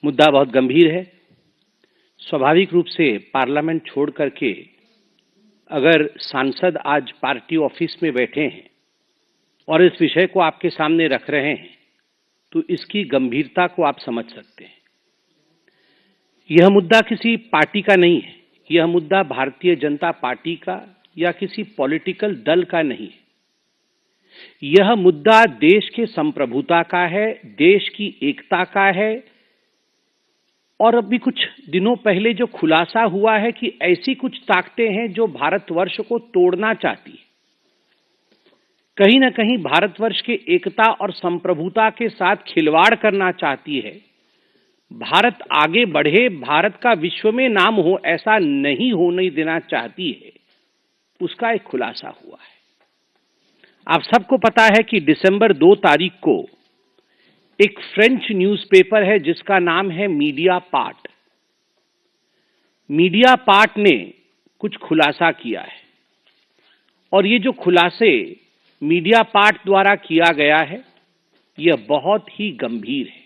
मुद्दा बहुत गंभीर है। स्वाभाविक रूप से पार्लियामेंट छोड़ करके अगर सांसद आज पार्टी ऑफिस में बैठे हैं और इस विषय को आपके सामने रख रहे हैं तो इसकी गंभीरता को आप समझ सकते हैं। यह मुद्दा किसी पार्टी का नहीं है, यह मुद्दा भारतीय जनता पार्टी का या किसी पॉलिटिकल दल का नहीं है। यह मुद्दा देश के संप्रभुता का है, देश की एकता का है। और अभी कुछ दिनों पहले जो खुलासा हुआ है कि ऐसी कुछ ताकतें हैं जो भारतवर्ष को तोड़ना चाहती है। कहीं ना कहीं भारतवर्ष के एकता और संप्रभुता के साथ खिलवाड़ करना चाहती है। भारत आगे बढ़े, भारत का विश्व में नाम हो, ऐसा नहीं होने देना चाहती है, उसका एक खुलासा हुआ है। आप सबको पता है कि दिसंबर 2 तारीख को एक फ्रेंच न्यूज़पेपर है जिसका नाम है मीडिया पार्ट। मीडिया पार्ट ने कुछ खुलासा किया है और ये जो खुलासे मीडिया पार्ट द्वारा किया गया है यह बहुत ही गंभीर है।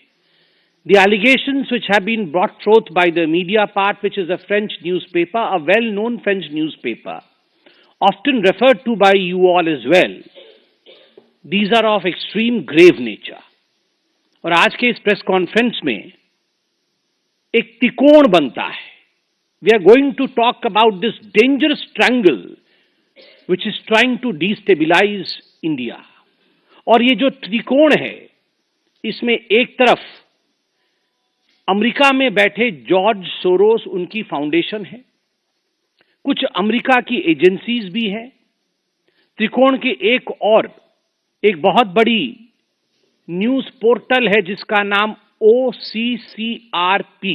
The allegations which have been brought forth by the Mediapart, which is a French newspaper, a well-known French newspaper, often referred to by you all as well, these are of extreme grave nature. और आज के इस press conference में एक त्रिकोण बनता है। We are going to talk about this dangerous triangle which is trying to destabilize India. और ये जो त्रिकोण है इसमें एक तरफ अमेरिका में बैठे जॉर्ज सोरोस, उनकी फाउंडेशन है, कुछ अमेरिका की एजेंसीज भी हैं। त्रिकोण के एक बहुत बड़ी न्यूज पोर्टल है जिसका नाम OCCRP,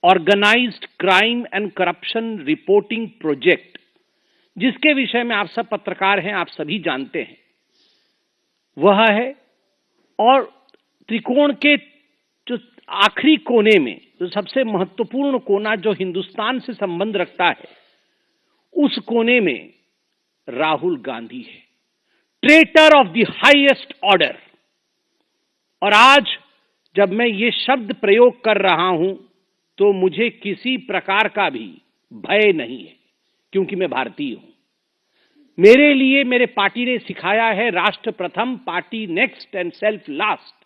organised crime and corruption reporting project, जिसके विषय में आप सब पत्रकार हैं, आप सभी जानते हैं, वह है। और त्रिकोण के जो आखिरी कोने में जो सबसे महत्वपूर्ण कोना जो हिंदुस्तान से संबंध रखता है, उस कोने में राहुल गांधी है, traitor of the highest order. और आज जब मैं ये शब्द प्रयोग कर रहा हूं तो मुझे किसी प्रकार का भी भय नहीं है, क्योंकि मैं भारतीय हूं। मेरे लिए मेरे पार्टी ने सिखाया है राष्ट्र प्रथम, party next and self last.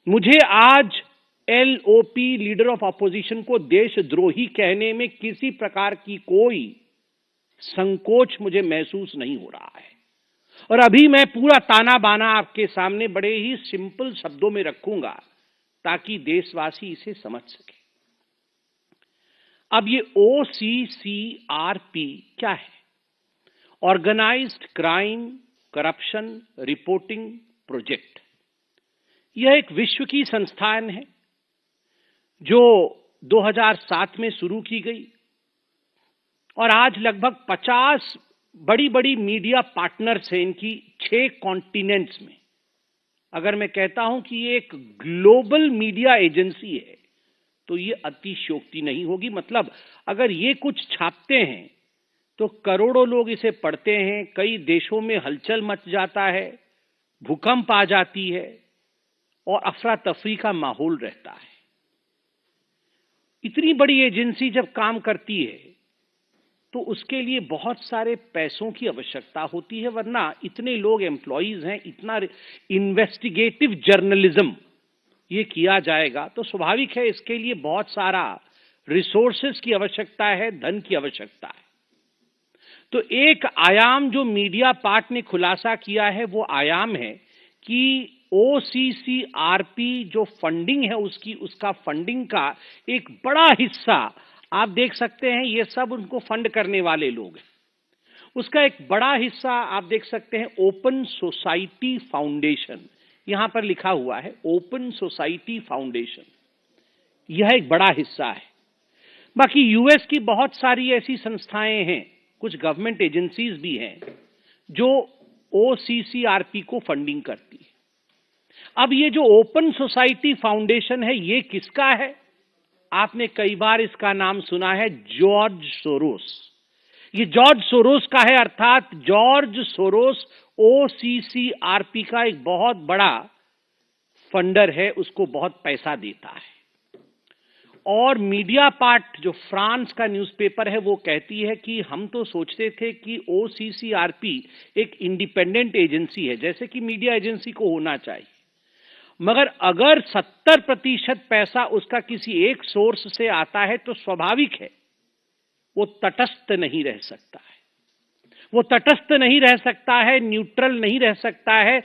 मुझे आज LOP, लीडर ऑफ अपोजिशन, को देशद्रोही कहने में किसी प्रकार की कोई संकोच मुझे महसूस नहीं हो रहा है। और अभी मैं पूरा ताना बाना आपके सामने बड़े ही सिंपल शब्दों में रखूंगा ताकि देशवासी इसे समझ सके। अब ये OCCRP क्या है? Organised crime corruption reporting project. यह एक विश्व की संस्थान है जो 2007 में शुरू की गई और आज लगभग 50 बड़ी बड़ी मीडिया पार्टनर्स हैं इनकी 6 कॉन्टिनेंट्स में। अगर मैं कहता हूं कि ये एक ग्लोबल मीडिया एजेंसी है तो ये अतिशयोक्ति नहीं होगी। मतलब अगर ये कुछ छापते हैं तो करोड़ों लोग इसे पढ़ते हैं, कई देशों में हलचल मच जाता है, भूकंप आ जाती है और अफरा तफरी का माहौल रहता है। इतनी बड़ी एजेंसी जब काम करती है तो उसके लिए बहुत सारे पैसों की आवश्यकता होती है, वरना इतने लोग एम्प्लॉइज हैं, इतना इन्वेस्टिगेटिव जर्नलिज्म ये किया जाएगा तो स्वाभाविक है इसके लिए बहुत सारा रिसोर्सेज की आवश्यकता है, धन की आवश्यकता है। तो एक आयाम जो मीडिया पार्ट ने खुलासा किया है वो आयाम है कि OCCRP जो फंडिंग है उसका फंडिंग का एक बड़ा हिस्सा आप देख सकते हैं, ये सब उनको फंड करने वाले लोग हैं। उसका एक बड़ा हिस्सा आप देख सकते हैं ओपन सोसाइटी फाउंडेशन, यहां पर लिखा हुआ है ओपन सोसाइटी फाउंडेशन, यह एक बड़ा हिस्सा है। बाकी यूएस की बहुत सारी ऐसी संस्थाएं हैं, कुछ गवर्नमेंट एजेंसीज भी हैं जो OCCRP को फंडिंग करती है। अब ये जो ओपन सोसाइटी फाउंडेशन है ये किसका है? आपने कई बार इसका नाम सुना है, जॉर्ज सोरोस। ये जॉर्ज सोरोस का है, अर्थात जॉर्ज सोरोस OCCRP का एक बहुत बड़ा फंडर है उसको बहुत पैसा देता है। और मीडिया पार्ट जो फ्रांस का न्यूज़पेपर है वो कहती है कि हम तो सोचते थे कि ओसीसीआरपी एक इंडिपेंडेंट एजेंसी है, जैसे कि मीडिया एजेंसी को होना चाहिए, मगर अगर 70% पैसा उसका किसी एक सोर्स से आता है तो स्वाभाविक है वो तटस्थ नहीं रह सकता है। वो तटस्थ नहीं रह सकता है, न्यूट्रल नहीं रह सकता है।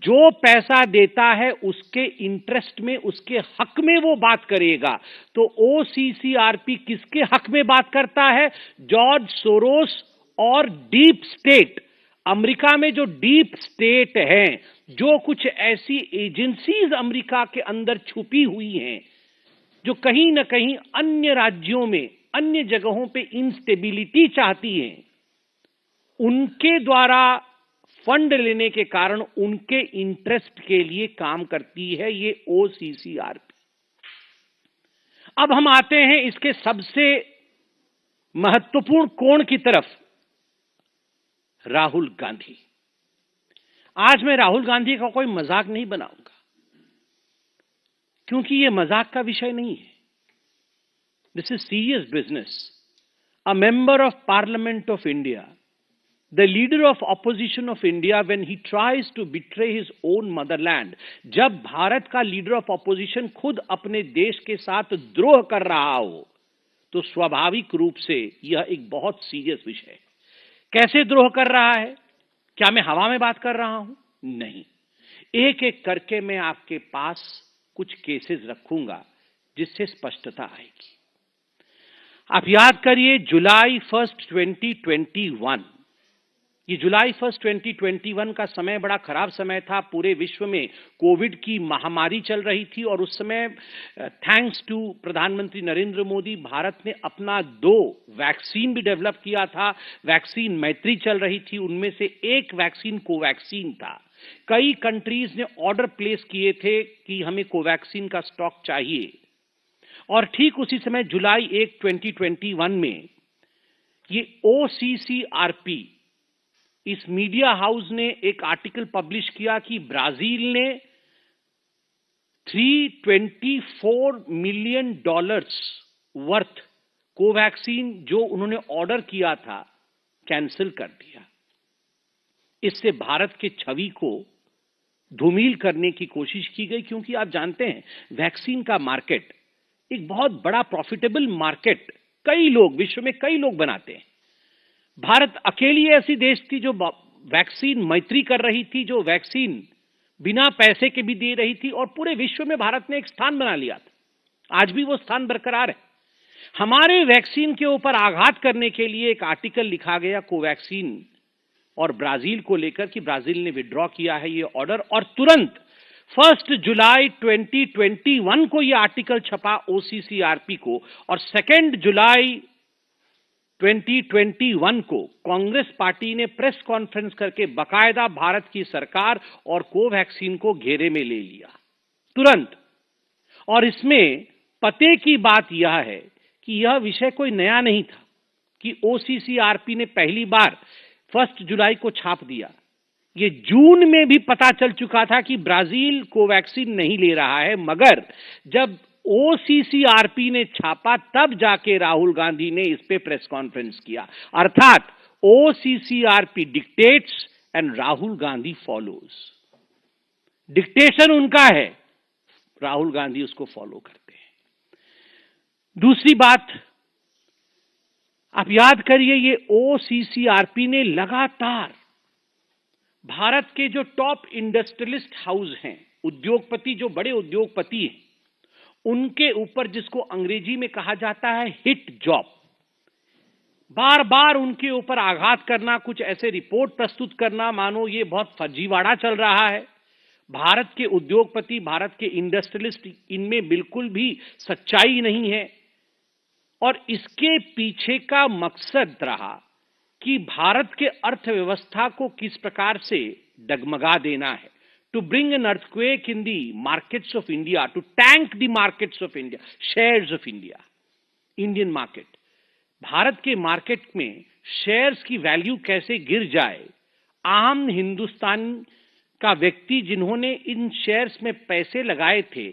जो पैसा देता है उसके इंटरेस्ट में, उसके हक में वो बात करेगा। तो ओसीसीआरपी किसके हक में बात करता है? जॉर्ज सोरोस और डीप स्टेट। अमेरिका में जो डीप स्टेट है, जो कुछ ऐसी एजेंसीज अमेरिका के अंदर छुपी हुई हैं जो कहीं ना कहीं अन्य राज्यों में, अन्य जगहों पे इंस्टेबिलिटी चाहती हैं, उनके द्वारा फंड लेने के कारण उनके इंटरेस्ट के लिए काम करती है ये ओसीसीआरपी। अब हम आते हैं इसके सबसे महत्वपूर्ण कोण की तरफ, राहुल गांधी। आज मैं राहुल गांधी का कोई मजाक नहीं बनाऊंगा, क्योंकि यह मजाक का विषय नहीं है। This is serious business. A member of parliament of India, the leader of opposition of India, when he tries to betray his own motherland, जब भारत का लीडर ऑफ ऑपोजिशन खुद अपने देश के साथ द्रोह कर रहा हो, तो स्वाभाविक रूप से यह एक बहुत सीरियस विषय है। कैसे द्रोह कर रहा है? क्या मैं हवा में बात कर रहा हूं? नहीं, एक एक करके मैं आपके पास कुछ केसेस रखूंगा जिससे स्पष्टता आएगी। आप याद करिए, जुलाई 1 2021, ये जुलाई 1 2021 का समय बड़ा खराब समय था। पूरे विश्व में कोविड की महामारी चल रही थी और उस समय थैंक्स टू प्रधानमंत्री नरेंद्र मोदी, भारत ने अपना 2 वैक्सीन भी डेवलप किया था। वैक्सीन मैत्री चल रही थी, उनमें से एक वैक्सीन कोवैक्सीन था। कई कंट्रीज ने ऑर्डर प्लेस किए थे कि हमें कोवैक्सीन का स्टॉक चाहिए। और ठीक उसी समय जुलाई 1 2021 में ये ओसीसीआरपी, इस मीडिया हाउस ने एक आर्टिकल पब्लिश किया कि ब्राजील ने $324 मिलियन वर्थ कोवैक्सीन जो उन्होंने ऑर्डर किया था कैंसिल कर दिया। इससे भारत के छवि को धूमिल करने की कोशिश की गई, क्योंकि आप जानते हैं वैक्सीन का मार्केट एक बहुत बड़ा प्रॉफिटेबल मार्केट, कई लोग, विश्व में कई लोग बनाते हैं। भारत अकेली ऐसी देश थी जो वैक्सीन मैत्री कर रही थी, जो वैक्सीन बिना पैसे के भी दे रही थी, और पूरे विश्व में भारत ने एक स्थान बना लिया था। आज भी वो स्थान बरकरार है। हमारे वैक्सीन के ऊपर आघात करने के लिए एक आर्टिकल लिखा गया कोवैक्सीन और ब्राजील को लेकर कि ब्राजील ने विड्रॉ किया है ये ऑर्डर, और तुरंत 1 जुलाई 2021 को ये आर्टिकल छपा ओसीसीआरपी को, और 2 जुलाई 2021 को कांग्रेस पार्टी ने प्रेस कॉन्फ्रेंस करके बकायदा भारत की सरकार और कोवैक्सीन को घेरे में ले लिया तुरंत। और इसमें पते की बात यह है कि यह विषय कोई नया नहीं था कि ओसीसीआरपी ने पहली बार 1 जुलाई को छाप दिया। ये जून में भी पता चल चुका था कि ब्राजील कोवैक्सीन नहीं ले रहा है, मगर जब ओसीसीआरपी ने छापा तब जाके राहुल गांधी ने इस पे प्रेस कॉन्फ्रेंस किया। अर्थात OCCRP dictates and Rahul Gandhi follows. Dictation उनका है, राहुल गांधी उसको फॉलो करते हैं। दूसरी बात आप याद करिए, ये ओसीसीआरपी ने लगातार भारत के जो टॉप इंडस्ट्रियलिस्ट हाउस हैं, उद्योगपति, जो बड़े उद्योगपति हैं, उनके ऊपर, जिसको अंग्रेजी में कहा जाता है हिट जॉब, बार बार उनके ऊपर आघात करना, कुछ ऐसे रिपोर्ट प्रस्तुत करना मानो ये बहुत फर्जीवाड़ा चल रहा है। भारत के उद्योगपति, भारत के इंडस्ट्रियलिस्ट, इनमें बिल्कुल भी सच्चाई नहीं है। और इसके पीछे का मकसद रहा कि भारत के अर्थव्यवस्था को किस प्रकार से डगमगा देना है, to bring an earthquake in the markets of India, to tank the markets of India, shares of India, Indian market. Bharat के मार्केट में शेयर्स की वैल्यू कैसे गिर जाए, आम हिंदुस्तान का व्यक्ति जिन्होंने इन शेयर्स में पैसे लगाए थे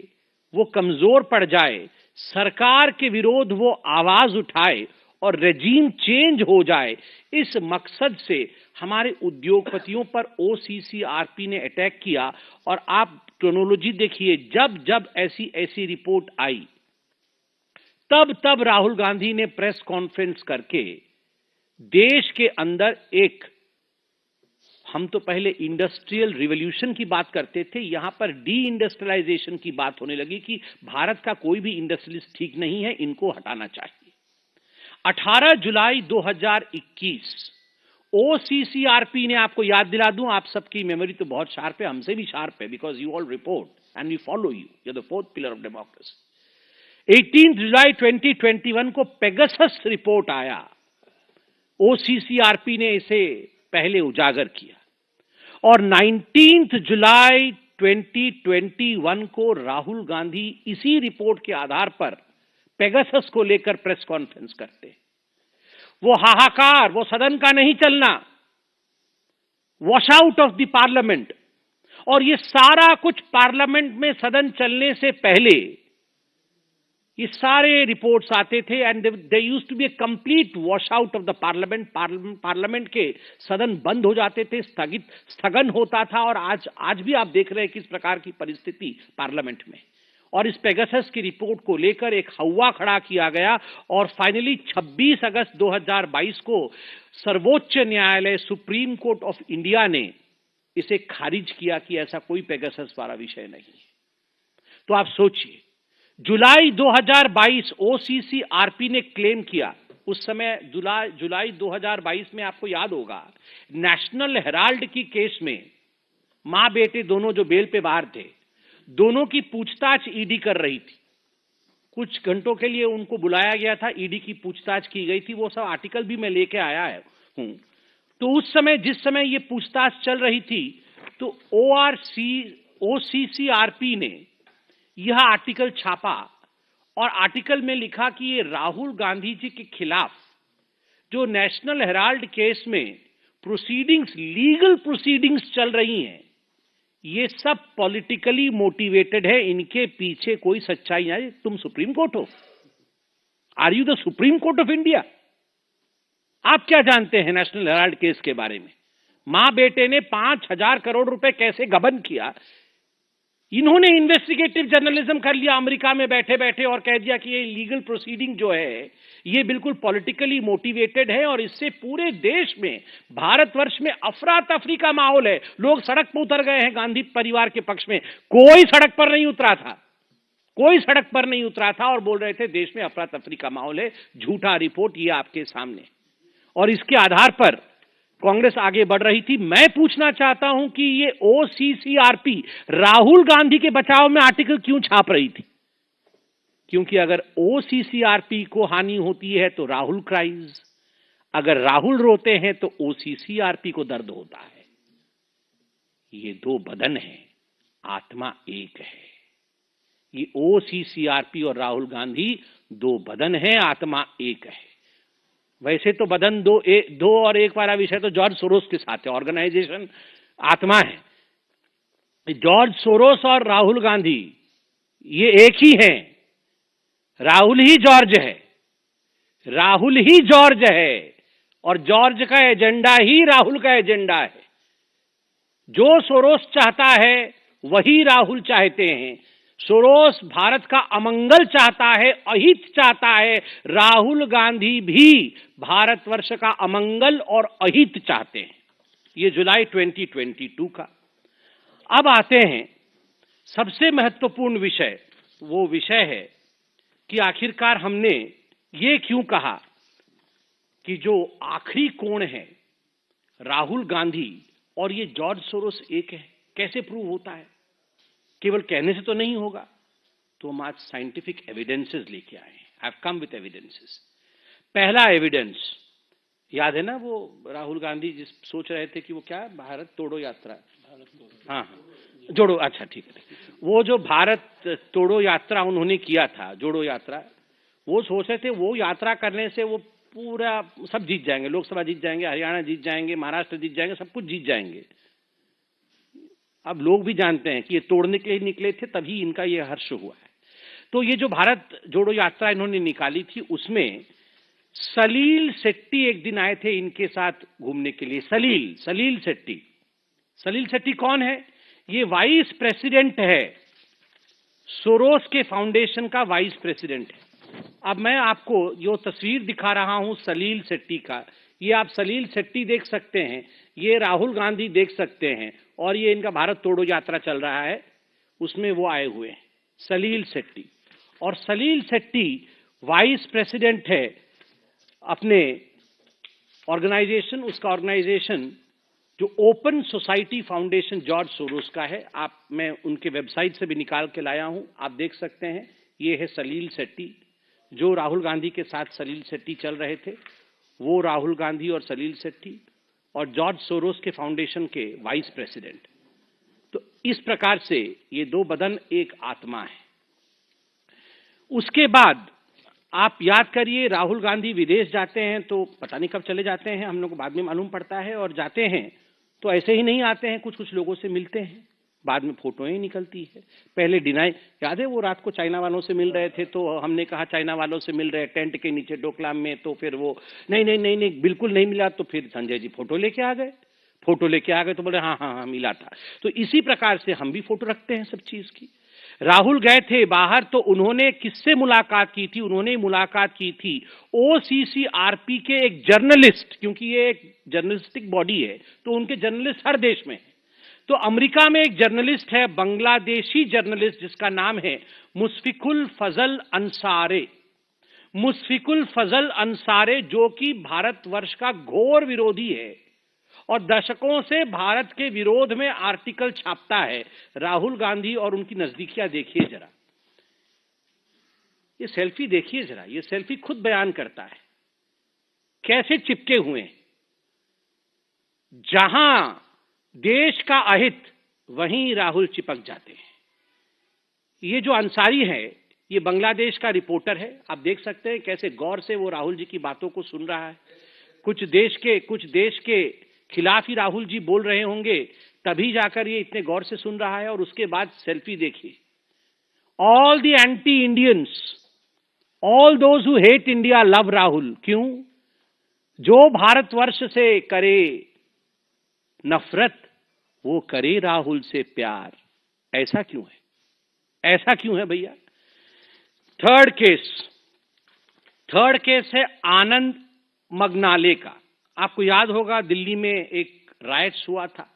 वो कमजोर पड़ जाए, सरकार के विरोध वो आवाज उठाए और रेजीम चेंज हो जाए, इस मकसद से हमारे उद्योगपतियों पर ओसीसीआरपी ने अटैक किया। और आप क्रोनोलॉजी देखिए, जब जब ऐसी ऐसी रिपोर्ट आई तब तब राहुल गांधी ने प्रेस कॉन्फ्रेंस करके देश के अंदर एक, हम तो पहले इंडस्ट्रियल रिवॉल्यूशन की बात करते थे, यहां पर डी इंडस्ट्रियलाइजेशन की बात होने लगी कि भारत का कोई भी इंडस्ट्रियलिस्ट ठीक नहीं है, इनको हटाना चाहिए। 18 जुलाई 2021 ओसीसीआरपी ने, आपको याद दिला दूं, आप सबकी मेमोरी तो बहुत शार्प है, हमसे भी शार्प है, because you all report and we follow you, you are the fourth pillar of democracy. 18 जुलाई 2021 को पेगासस रिपोर्ट आया, ओसीसीआरपी ने इसे पहले उजागर किया, और 19 जुलाई 2021 को राहुल गांधी इसी रिपोर्ट के आधार पर पेगासस को लेकर प्रेस कॉन्फ्रेंस करते। वो हाहाकार, वो सदन का नहीं चलना, wash out of the parliament, और ये सारा कुछ पार्लियामेंट में सदन चलने से पहले ये सारे रिपोर्ट्स आते थे and they used to be a complete wash out of the parliament. Parliament के सदन बंद हो जाते थे, स्थगन होता था, और आज भी आप देख रहे हैं किस प्रकार की परिस्थिति पार्लियामेंट में। और इस पेगासस की रिपोर्ट को लेकर एक हवा खड़ा किया गया, और फाइनली 26 अगस्त 2022 को सर्वोच्च न्यायालय, सुप्रीम कोर्ट ऑफ इंडिया ने इसे खारिज किया कि ऐसा कोई पेगासस वाला विषय नहीं है। तो आप सोचिए, जुलाई 2022 ओसीसीआरपी ने क्लेम किया, उस समय जुलाई 2022 में आपको याद होगा नेशनल हेराल्ड की केस में मां बेटे दोनों जो बेल पे बाहर थे, दोनों की पूछताछ ईडी कर रही थी। कुछ घंटों के लिए उनको बुलाया गया था, ईडी की पूछताछ की गई थी, वो सब आर्टिकल भी मैं लेके आया हूं। तो उस समय, जिस समय ये पूछताछ चल रही थी, तो ओसीसीआरपी ने यह आर्टिकल छापा, और आर्टिकल में लिखा कि ये राहुल गांधी जी के खिलाफ जो नेशनल हेराल्ड केस में प्रोसीडिंग्स, लीगल प्रोसीडिंग्स चल रही हैं, ये सब पॉलिटिकली मोटिवेटेड है, इनके पीछे कोई सच्चाई नहीं। तुम सुप्रीम कोर्ट हो? Are you the supreme court of India? आप क्या जानते हैं नेशनल हेराल्ड केस के बारे में? मां बेटे ने 5,000 करोड़ रुपए कैसे गबन किया, इन्होंने इन्वेस्टिगेटिव जर्नलिज्म कर लिया अमेरिका में बैठे बैठे, और कह दिया कि ये लीगल प्रोसीडिंग जो है ये बिल्कुल पॉलिटिकली मोटिवेटेड है, और इससे पूरे देश में, भारतवर्ष में अफरा तफरी का माहौल है। लोग सड़क पर उतर गए हैं गांधी परिवार के पक्ष में, कोई सड़क पर नहीं उतरा था, कोई सड़क पर नहीं उतरा था, और बोल रहे थे देश में अफरा तफरी का माहौल है। झूठा रिपोर्ट ये आपके सामने, और इसके आधार पर कांग्रेस आगे बढ़ रही थी। मैं पूछना चाहता हूं कि ये ओसीसीआरपी राहुल गांधी के बचाव में आर्टिकल क्यों छाप रही थी? क्योंकि अगर ओसीसीआरपी को हानि होती है तो राहुल क्राइज, अगर राहुल रोते हैं तो ओसीसीआरपी को दर्द होता है। ये दो बदन हैं, आत्मा एक है। ये ओसीसीआरपी और राहुल गांधी दो बदन हैं, आत्मा एक है। वैसे तो बदन दो और एक वाला विषय तो जॉर्ज सोरोस के साथ है, ऑर्गेनाइजेशन आत्मा है। जॉर्ज सोरोस और राहुल गांधी ये एक ही हैं। राहुल ही जॉर्ज है, राहुल ही जॉर्ज है, और जॉर्ज का एजेंडा ही राहुल का एजेंडा है। जो सोरोस चाहता है वही राहुल चाहते हैं। सोरोस भारत का अमंगल चाहता है, अहित चाहता है। राहुल गांधी भी भारतवर्ष का अमंगल और अहित चाहते हैं। ये जुलाई 2022 का। अब आते हैं सबसे महत्वपूर्ण विषय, वो विषय है कि आखिरकार हमने ये क्यों कहा कि जो आखिरी कोण है राहुल गांधी और ये जॉर्ज सोरोस एक है। कैसे प्रूव होता है? केवल कहने से तो नहीं होगा। तो हम आज साइंटिफिक एविडेंसेस लेके आए हैं। I have come with evidences. पहला एविडेंस याद है ना, वो राहुल गांधी जिस सोच रहे थे कि वो क्या, भारत तोड़ो यात्रा, हाँ जोड़ो, अच्छा ठीक है, वो जो भारत तोड़ो यात्रा उन्होंने किया था, जोड़ो यात्रा, वो सोच रहे थे वो यात्रा करने से वो पूरा सब जीत जाएंगे, लोकसभा जीत जाएंगे, हरियाणा जीत जाएंगे, महाराष्ट्र जीत जाएंगे, सब कुछ जीत जाएंगे। अब लोग भी जानते हैं कि ये तोड़ने के लिए निकले थे, तभी इनका ये हर्ष हुआ है। तो ये जो भारत जोड़ो यात्रा इन्होंने निकाली थी, उसमें सलील शेट्टी एक दिन आए थे इनके साथ घूमने के लिए। सलील शेट्टी। सलील शेट्टी कौन है? ये वाइस प्रेसिडेंट है, सोरोस के फाउंडेशन का वाइस प्रेसिडेंट है। अब मैं आपको जो तस्वीर दिखा रहा हूं सलील शेट्टी का, ये आप सलील शेट्टी देख सकते हैं, ये राहुल गांधी देख सकते हैं, और ये इनका भारत तोड़ो यात्रा चल रहा है, उसमें वो आए हुए हैं, सलील शेट्टी। और सलील शेट्टी वाइस प्रेसिडेंट है अपने ऑर्गेनाइजेशन, उसका ऑर्गेनाइजेशन जो open society foundation George Soros का है। मैं उनके वेबसाइट से भी निकाल के लाया हूं, आप देख सकते हैं। ये है सलील शेट्टी, जो राहुल गांधी के साथ सलील शेट्टी चल रहे थे, वो राहुल गांधी और सलील शेट्टी, और जॉर्ज सोरोस के फाउंडेशन के वाइस प्रेसिडेंट। तो इस प्रकार से ये दो बदन एक आत्मा है। उसके बाद आप याद करिए, राहुल गांधी विदेश जाते हैं तो पता नहीं कब चले जाते हैं, हम लोग को बाद में मालूम पड़ता है, और जाते हैं तो ऐसे ही नहीं आते हैं, कुछ कुछ लोगों से मिलते हैं, बाद में फोटोएं निकलती है। पहले डिनाई, याद है वो रात को चाइना वालों से मिल रहे थे, तो हमने कहा चाइना वालों से मिल रहे टेंट के नीचे डोकलाम में, तो फिर वो नहीं नहीं नहीं नहीं बिल्कुल नहीं मिला, तो फिर संजय जी फोटो लेके आ गए, तो बोले हाँ हाँ हाँ मिला था। तो इसी प्रकार से हम भी फोटो रखते हैं सब चीज की। राहुल गए थे बाहर, तो उन्होंने किससे मुलाकात की थी? उन्होंने मुलाकात की थी OCCRP के एक जर्नलिस्ट, क्योंकि ये एक जर्नलिस्टिक बॉडी है, तो उनके जर्नलिस्ट हर देश में। तो अमेरिका में एक जर्नलिस्ट है, बांग्लादेशी जर्नलिस्ट, जिसका नाम है मुशफिकुल फजल अंसारे। मुशफिकुल फजल अंसारे, जो कि भारतवर्ष का घोर विरोधी है और दशकों से भारत के विरोध में आर्टिकल छापता है। राहुल गांधी और उनकी नजदीकियां देखिए जरा, ये सेल्फी देखिए जरा, ये सेल्फी खुद बयान करता है कैसे चिपके हुए हैं। जहां देश का अहित, वहीं राहुल चिपक जाते हैं। ये जो अंसारी है, ये बांग्लादेश का रिपोर्टर है, आप देख सकते हैं कैसे गौर से वो राहुल जी की बातों को सुन रहा है। कुछ देश के खिलाफ ही राहुल जी बोल रहे होंगे, तभी जाकर ये इतने गौर से सुन रहा है। और उसके बाद सेल्फी देखिए, all the anti Indians, all those who hate India love Rahul. क्यों? जो भारतवर्ष से करे नफरत, वो करे राहुल से प्यार। ऐसा क्यों है? ऐसा क्यों है भैया? थर्ड केस है आनंद मगनाले का। आपको याद होगा दिल्ली में एक राइट्स हुआ था।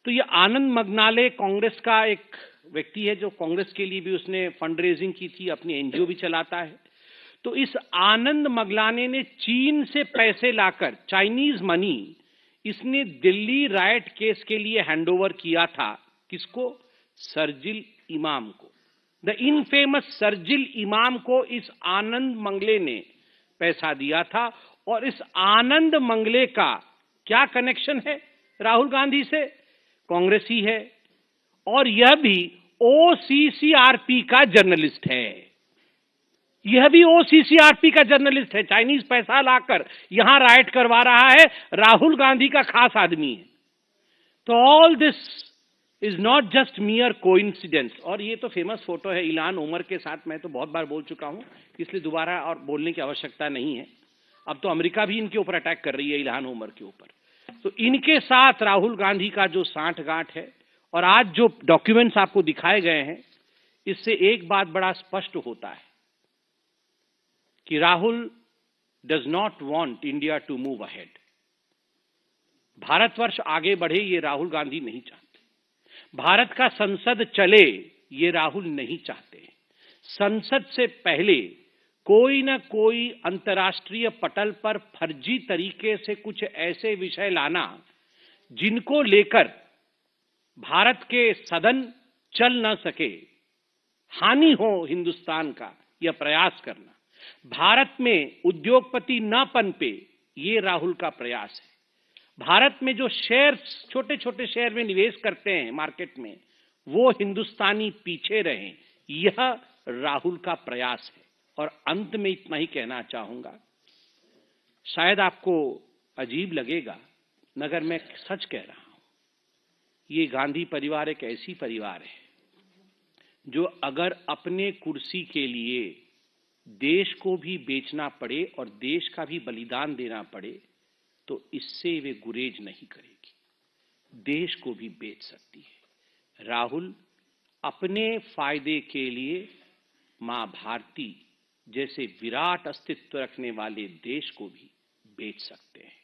तो ये आनंद मगनाले कांग्रेस का एक व्यक्ति है, जो कांग्रेस के लिए भी उसने फंड रेजिंग की थी, अपनी एनजीओ भी चलाता है। तो इस आनंद मगनाले ने चीन से पैसे लाकर, चाइनीज मनी, इसने दिल्ली राइट केस के लिए हैंडओवर किया था। किसको? शरजील इमाम को। द इनफेमस शरजील इमाम को इस आनंद मंगले ने पैसा दिया था। और इस आनंद मंगले का क्या कनेक्शन है राहुल गांधी से? कांग्रेस ही है, और यह भी OCCRP का जर्नलिस्ट है। यह भी OCCRP का जर्नलिस्ट है। चाइनीज पैसा लाकर यहां राइट करवा रहा है, राहुल गांधी का खास आदमी है। तो all this is not just मियर coincidence. और ये तो फेमस फोटो है इल्हान उमर के साथ, मैं तो बहुत बार बोल चुका हूं, इसलिए दोबारा और बोलने की आवश्यकता नहीं है। अब तो अमेरिका भी इनके ऊपर अटैक कर रही है, इल्हान उमर के ऊपर। तो इनके साथ राहुल गांधी का जो सांठगांठ है, और आज जो डॉक्यूमेंट्स आपको दिखाए गए हैं, इससे एक बात बड़ा स्पष्ट होता है कि Rahul does not want India to move ahead. Bharatvarsha आगे बढ़े, ये राहुल गांधी नहीं चाहते। भारत का संसद चले, ये राहुल नहीं चाहते। संसद से पहले कोई ना कोई अंतर्राष्ट्रीय पटल पर फर्जी तरीके से कुछ ऐसे विषय लाना जिनको लेकर भारत के सदन चल न सके, हानि हो हिंदुस्तान का, यह प्रयास करना। भारत में उद्योगपति न पनपे, ये राहुल का प्रयास है। भारत में जो शेयर्स, छोटे छोटे शेयर में निवेश करते हैं मार्केट में, वो हिंदुस्तानी पीछे रहें, यह राहुल का प्रयास है। और अंत में इतना ही कहना चाहूंगा, शायद आपको अजीब लगेगा मगर मैं सच कह रहा हूं, ये गांधी परिवार एक ऐसी परिवार है जो अगर अपने कुर्सी के लिए देश को भी बेचना पड़े और देश का भी बलिदान देना पड़े तो इससे वे गुरेज नहीं करेगी, देश को भी बेच सकती है। राहुल अपने फायदे के लिए मां भारती जैसे विराट अस्तित्व रखने वाले देश को भी बेच सकते हैं।